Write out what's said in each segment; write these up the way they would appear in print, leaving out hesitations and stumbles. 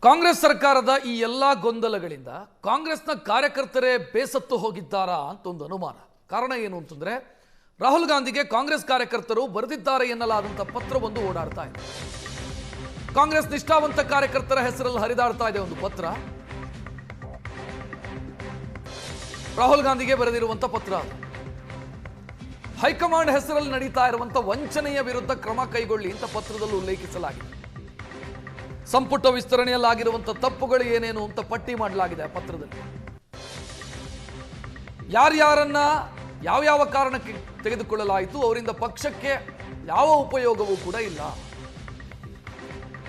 ಕಾಂಗ್ರೆಸ್ ಸರ್ಕಾರದ ಈ ಎಲ್ಲ ಗೊಂದಲಗಳಿಂದ ಕಾಂಗ್ರೆಸ್ನ ಕಾರ್ಯಕರ್ತರೇ ಬೇಸತ್ತು ಹೋಗಿದ್ದಾರಾ ಅಂತ ಒಂದು ಅನುಮಾನ. ಕಾರಣ ಏನು ಅಂತಂದ್ರೆ, ರಾಹುಲ್ ಗಾಂಧಿಗೆ ಕಾಂಗ್ರೆಸ್ ಕಾರ್ಯಕರ್ತರು ಬರೆದಿದ್ದಾರೆ ಎನ್ನಲಾದಂಥ ಪತ್ರವೊಂದು ಓಡಾಡ್ತಾ ಇದೆ. ಕಾಂಗ್ರೆಸ್ ನಿಷ್ಠಾವಂತ ಕಾರ್ಯಕರ್ತರ ಹೆಸರಲ್ಲಿ ಹರಿದಾಡ್ತಾ ಇದೆ ಒಂದು ಪತ್ರ. ರಾಹುಲ್ ಗಾಂಧಿಗೆ ಬರೆದಿರುವಂಥ ಪತ್ರ. ಹೈಕಮಾಂಡ್ ಹೆಸರಲ್ಲಿ ನಡೀತಾ ಇರುವಂಥ ವಂಚನೆಯ ವಿರುದ್ಧ ಕ್ರಮ ಕೈಗೊಳ್ಳಿ ಅಂತ ಪತ್ರದಲ್ಲಿ ಉಲ್ಲೇಖಿಸಲಾಗಿದೆ. ಸಂಪುಟ ವಿಸ್ತರಣೆಯಲ್ಲಾಗಿರುವಂಥ ತಪ್ಪುಗಳು ಏನೇನು ಅಂತ ಪಟ್ಟಿ ಮಾಡಲಾಗಿದೆ ಆ ಪತ್ರದಲ್ಲಿ. ಯಾರ್ಯಾರನ್ನ ಯಾವ್ಯಾವ ಕಾರಣಕ್ಕೆ ತೆಗೆದುಕೊಳ್ಳಲಾಯಿತು, ಅವರಿಂದ ಪಕ್ಷಕ್ಕೆ ಯಾವ ಉಪಯೋಗವೂ ಕೂಡ ಇಲ್ಲ.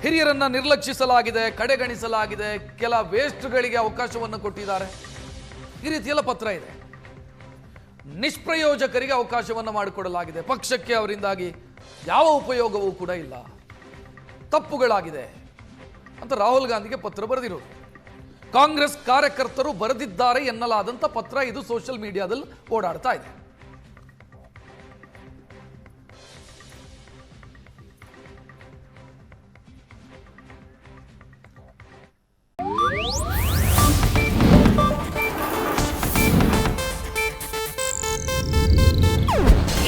ಹಿರಿಯರನ್ನ ನಿರ್ಲಕ್ಷಿಸಲಾಗಿದೆ, ಕಡೆಗಣಿಸಲಾಗಿದೆ, ಕೆಲ ವೇಸ್ಟ್ಗಳಿಗೆ ಅವಕಾಶವನ್ನು ಕೊಟ್ಟಿದ್ದಾರೆ. ಈ ರೀತಿಯೆಲ್ಲ ಪತ್ರ ಇದೆ. ನಿಷ್ಪ್ರಯೋಜಕರಿಗೆ ಅವಕಾಶವನ್ನು ಮಾಡಿಕೊಡಲಾಗಿದೆ. ಪಕ್ಷಕ್ಕೆ ಅವರಿಂದಾಗಿ ಯಾವ ಉಪಯೋಗವೂ ಕೂಡ ಇಲ್ಲ, ತಪ್ಪುಗಳಾಗಿದೆ ಅಂತ ರಾಹುಲ್ ಗಾಂಧಿಗೆ ಪತ್ರ ಬರೆದಿರೋದು. ಕಾಂಗ್ರೆಸ್ ಕಾರ್ಯಕರ್ತರು ಬರೆದಿದ್ದಾರೆ ಎನ್ನಲಾದಂಥ ಪತ್ರ ಇದು ಸೋಷಿಯಲ್ ಮೀಡಿಯಾದಲ್ಲಿ ಓಡಾಡ್ತಾ ಇದೆ.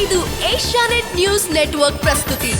ಇದು ಏಷ್ಯಾನೆಟ್ ನ್ಯೂಸ್ ನೆಟ್ವರ್ಕ್ ಪ್ರಸ್ತುತಿ.